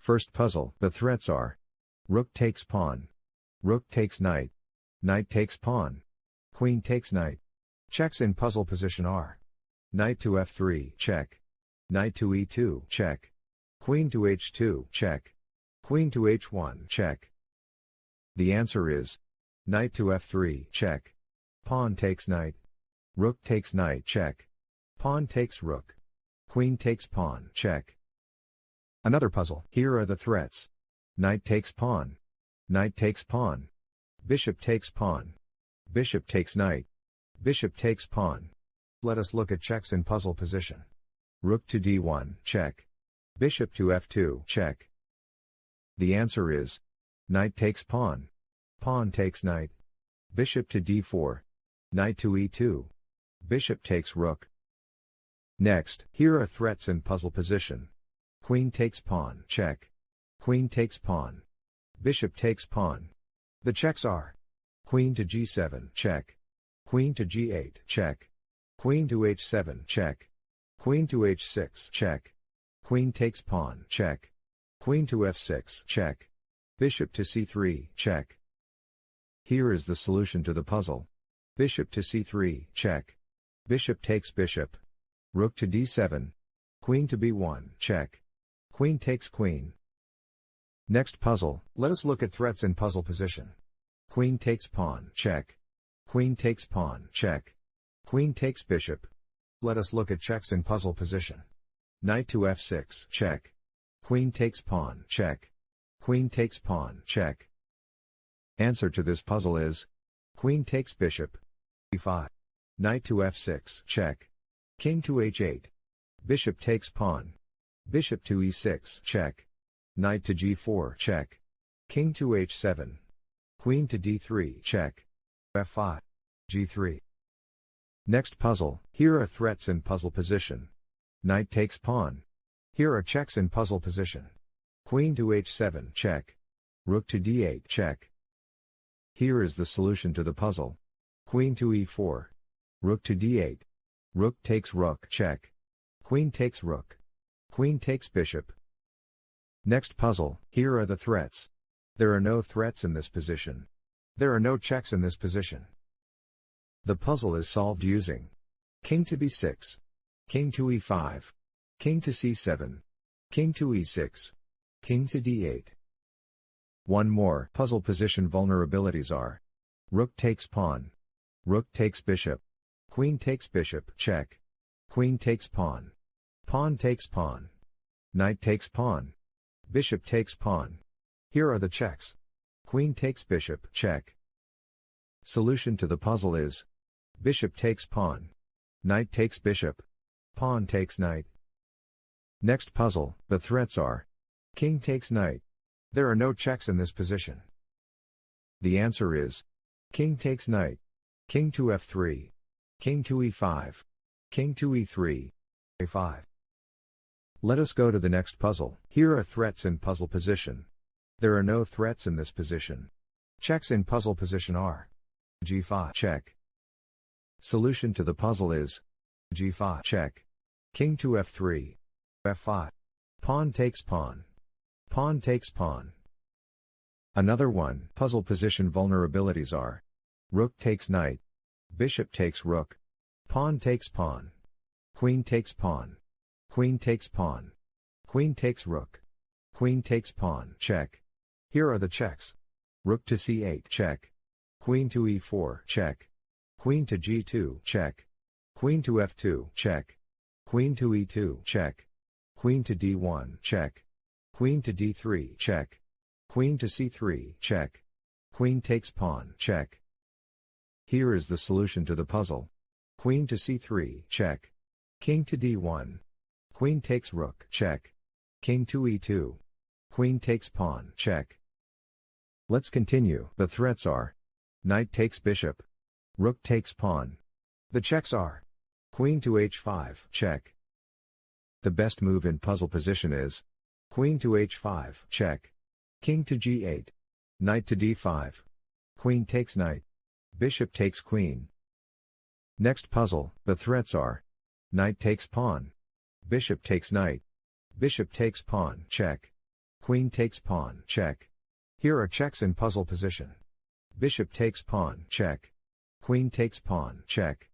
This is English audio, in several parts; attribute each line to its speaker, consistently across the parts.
Speaker 1: First puzzle, the threats are: rook takes pawn, rook takes knight, knight takes pawn, queen takes knight. Checks in puzzle position are: knight to f3, check, knight to e2, check, queen to h2, check, queen to h1, check. The answer is knight to f3, check, pawn takes knight, rook takes knight, check, pawn takes rook, queen takes pawn, check. Another puzzle, here are the threats: knight takes pawn, knight takes pawn, bishop takes pawn, bishop takes knight, bishop takes pawn. Let us look at checks in puzzle position. Rook to d1, check, bishop to f2, check. The answer is knight takes pawn, pawn takes knight, bishop to d4, knight to e2, bishop takes rook. Next, here are threats in puzzle position: queen takes pawn, check, queen takes pawn, bishop takes pawn. The checks are: queen to g7, check, queen to g8, check, queen to h7, check, queen to h6, check, queen takes pawn, check, queen to f6, check, bishop to c3, check. Here is the solution to the puzzle: bishop to c3, check, bishop takes bishop, rook to d7, queen to b1, check, queen takes queen. Next puzzle, let us look at threats in puzzle position: queen takes pawn, check, queen takes pawn, check, queen takes bishop. Let us look at checks in puzzle position: knight to f6, check, queen takes pawn, check, queen takes pawn, check. Answer to this puzzle is: queen takes bishop, e5, knight to f6, check, king to h8, bishop takes pawn, bishop to e6, check, knight to g4, check, king to h7, queen to d3, check, f5, g3. Next puzzle, here are threats in puzzle position: knight takes pawn. Here are checks in puzzle position: queen to h7, check, rook to d8, check. Here is the solution to the puzzle: queen to e4, rook to d8, rook takes rook, check, queen takes rook, queen takes bishop. Next puzzle, here are the threats. There are no threats in this position. There are no checks in this position. The puzzle is solved using king to b6, king to e5, king to c7, king to e6, king to d8. One more puzzle position vulnerabilities are: rook takes pawn, rook takes bishop, queen takes bishop, check, queen takes pawn, pawn takes pawn, knight takes pawn, bishop takes pawn. Here are the checks: queen takes bishop, check. Solution to the puzzle is: bishop takes pawn, knight takes bishop, pawn takes knight. Next puzzle, the threats are: king takes knight. There are no checks in this position. The answer is: king takes knight, king to f3, king to e5, king to e3, a5. Let us go to the next puzzle. Here are threats in puzzle position. There are no threats in this position. Checks in puzzle position are: g5, check. Solution to the puzzle is: g5, check, king to f3, f5, pawn takes pawn, pawn takes pawn. Another one, puzzle position vulnerabilities are: rook takes knight, bishop takes rook, pawn takes pawn, queen takes pawn, queen takes pawn, queen takes rook, queen takes pawn, check. Here are the checks: rook to c8, check, queen to e4, check, queen to g2, check, queen to f2, check, queen to e2, check, queen to d1, check, queen to d3, check, queen to c3, check, queen takes pawn, check. Here is the solution to the puzzle: queen to c3, check, king to d1, queen takes rook, check, king to e2, queen takes pawn, check. Let's continue. The threats are: knight takes bishop, rook takes pawn. The checks are: queen to h5, check. The best move in puzzle position is: queen to h5, check, king to g8, knight to d5, queen takes knight, bishop takes queen. Next puzzle, the threats are: knight takes pawn, bishop takes knight, bishop takes pawn, check, Queen takes pawn, check. Here are checks in puzzle position. Bishop takes pawn, check. Queen takes pawn, check.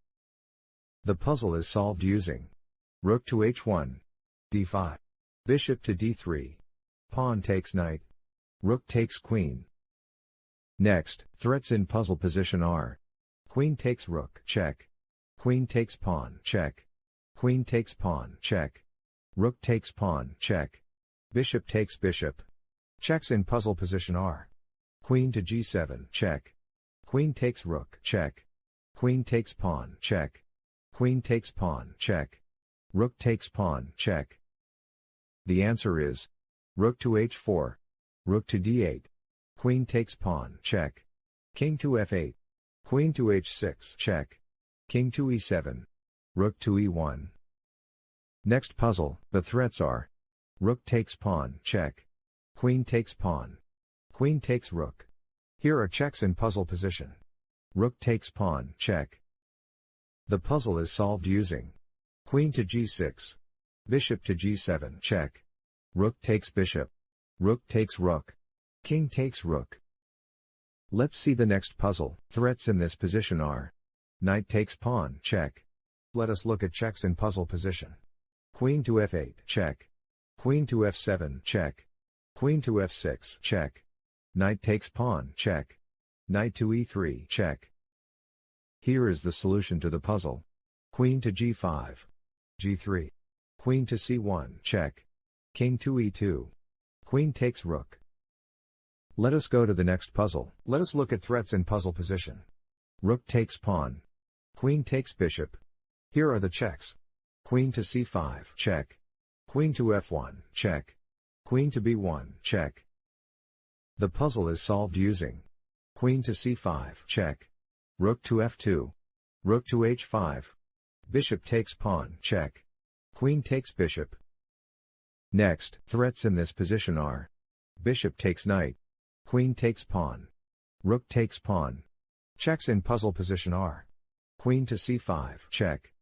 Speaker 1: The puzzle is solved using rook to h1, d5, bishop to d3, pawn takes knight, rook takes queen. Next, threats in puzzle position are queen takes rook, check. Queen takes pawn, check. Queen takes pawn, check. Rook takes pawn, check. Bishop takes bishop. Checks in puzzle position are queen to g7, check. Queen takes rook, check. Queen takes pawn, check. Queen takes pawn, check. Rook takes pawn, check. The answer is rook to h4, rook to d8, queen takes pawn, check. King to f8, queen to h6, check. King to e7, rook to e1. Next puzzle, the threats are rook takes pawn, check. Queen takes pawn. Queen takes rook. Here are checks in puzzle position. Rook takes pawn, check. The puzzle is solved using queen to g6, bishop to g7, check. Rook takes bishop. Rook takes rook. King takes rook. Let's see the next puzzle. Threats in this position are knight takes pawn, check. Let us look at checks in puzzle position. Queen to f8, check. Queen to f7, check. Queen to f6, check. Knight takes pawn, check. Knight to e3, check. Here is the solution to the puzzle. Queen to g5, g3. Queen to c1, check. King to e2. Queen takes rook. Let us go to the next puzzle. Let us look at threats in puzzle position. Rook takes pawn. Queen takes bishop. Here are the checks. Queen to c5, check. Queen to f1, check. Queen to b1, check. The puzzle is solved using queen to c5, check. Rook to f2. Rook to h5. Bishop takes pawn, check. Queen takes bishop. Next, threats in this position are bishop takes knight. Queen takes pawn. Rook takes pawn. Checks in puzzle position are queen to c5, check.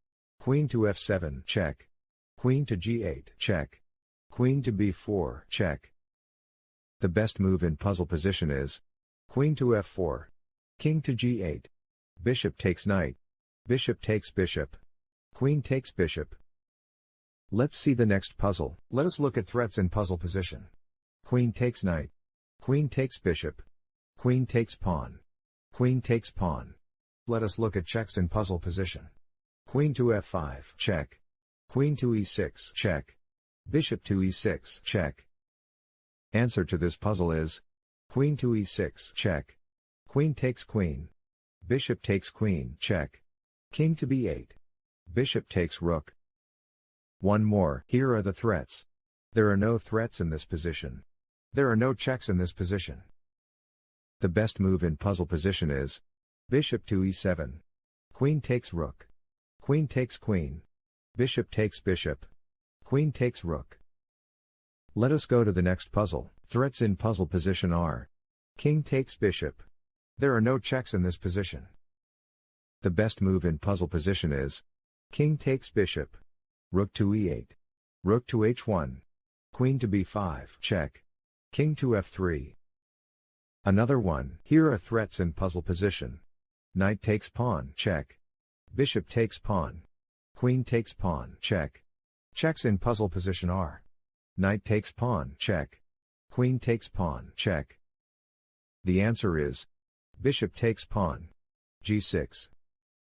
Speaker 1: Queen to f7, check. Queen to g8, check. Queen to b4, check. The best move in puzzle position is queen to f4. King to g8. Bishop takes knight. Bishop takes bishop. Queen takes bishop. Let's see the next puzzle. Let us look at threats in puzzle position. Queen takes knight. Queen takes bishop. Queen takes pawn. Queen takes pawn. Let us look at checks in puzzle position. Queen to f5, check. Queen to e6, check. Bishop to e6, check. Answer to this puzzle is queen to e6, check. Queen takes queen. Bishop takes queen, check. King to b8. Bishop takes rook. One more. Here are the threats. There are no threats in this position. There are no checks in this position. The best move in puzzle position is bishop to e7. Queen takes rook. Queen takes queen. Bishop takes bishop. Queen takes rook. Let us go to the next puzzle. Threats in puzzle position are king takes bishop. There are no checks in this position. The best move in puzzle position is king takes bishop. Rook to e8. Rook to h1. Queen to b5, check. King to f3. Another one. Here are threats in puzzle position. Knight takes pawn, check. Bishop takes pawn. Queen takes pawn, check. Checks in puzzle position are knight takes pawn, check. Queen takes pawn, check. The answer is bishop takes pawn. g6.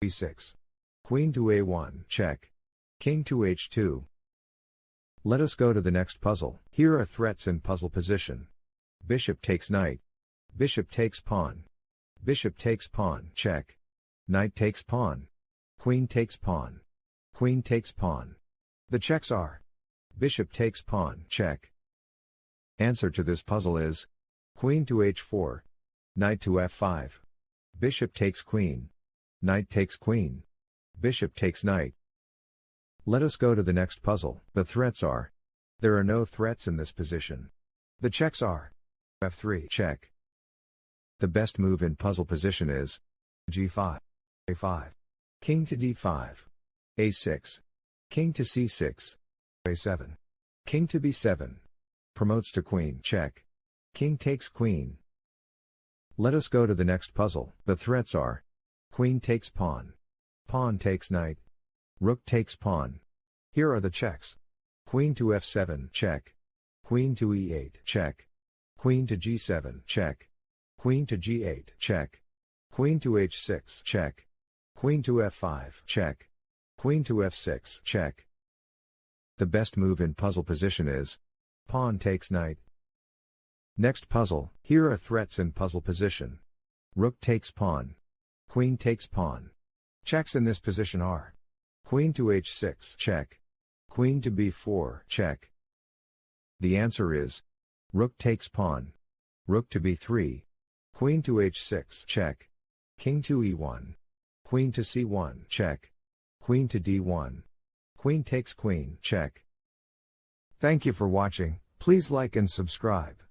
Speaker 1: e6. Queen to a1, check. King to h2. Let us go to the next puzzle. Here are threats in puzzle position. Bishop takes knight. Bishop takes pawn. Bishop takes pawn, check. Knight takes pawn. Queen takes pawn. Queen takes pawn. The checks are bishop takes pawn, check. Answer to this puzzle is queen to h4. Knight to f5. Bishop takes queen. Knight takes queen. Bishop takes knight. Let us go to the next puzzle. The threats are there are no threats in this position. The checks are f3, check. The best move in puzzle position is g5. a5. King to d5. a6. King to c6. a7. King to b7. promotes to queen, check. King takes queen. Let us go to the next puzzle. The threats are: queen takes pawn. Pawn takes knight. Rook takes pawn. Here are the checks. Queen to f7, check. Queen to e8, check. Queen to g7, check. Queen to g8, check. Queen to h6, check. Queen to f5, check. Queen to f6, check. The best move in puzzle position is pawn takes knight. Next puzzle, here are threats in puzzle position. Rook takes pawn. Queen takes pawn. Checks in this position are: queen to h6, check. Queen to b4, check. The answer is rook takes pawn. Rook to b3. Queen to h6, check. King to e1. Queen to c1, check. Queen to d1. Queen takes queen, check. Thank you for watching. Please like and subscribe.